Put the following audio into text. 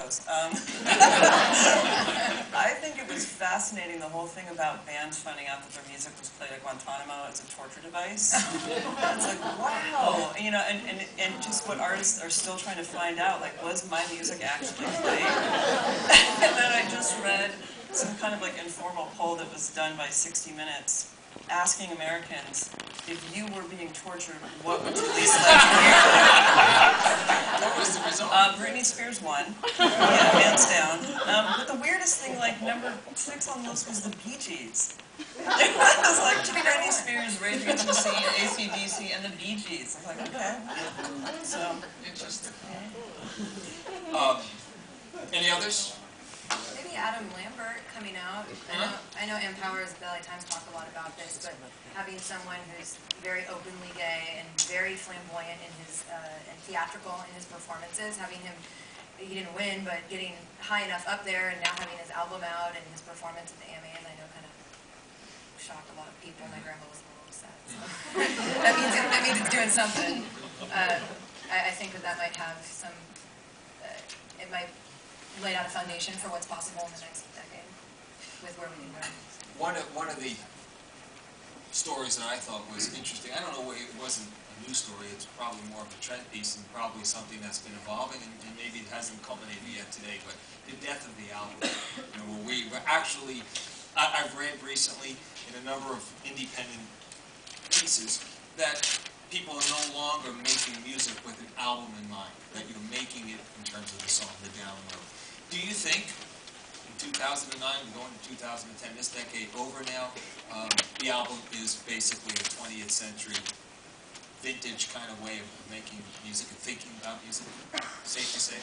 goes. I think it was fascinating, the whole thing about bands finding out that their music was played at Guantanamo as a torture device. It's like, wow, you know, and just what artists are still trying to find out, like, was my music actually played? And then I just read some kind of like informal poll that was done by 60 Minutes, asking Americans, if you were being tortured, what would you least like to hear? What was the result? Britney Spears won, yeah, hands down. But the weirdest thing, like number 6 on the list was the Bee Gees. It was like Britney Spears, Rage Against the Machine, AC/DC, and the Bee Gees. I was like, okay. So interesting. Any others? Maybe Adam Lambert coming out. I know Empower's the LA Times talked a lot about this, but having someone who's very openly gay and very flamboyant in his and theatrical in his performances, having him, he didn't win, but getting high enough up there, and now having his album out and his performance at the AMAs, I know kind of shocked a lot of people. My grandma was a little upset. So. that means it's doing something. I think that might have some. It might lay out a foundation for what's possible in the next decade with where we can go. One of the stories that I thought was interesting, I don't know, it wasn't a news story, it's probably more of a trend piece and probably something that's been evolving and maybe it hasn't culminated yet today, but the death of the album. You know, where we were actually, I've read recently in a number of independent pieces that people are no longer making music with an album in mind, that you're making it in terms of the song, the download. Do you think, in 2009, we're going to 2010, this decade over now, the album is basically a 20th century vintage kind of way of making music and thinking about music? Safe to say?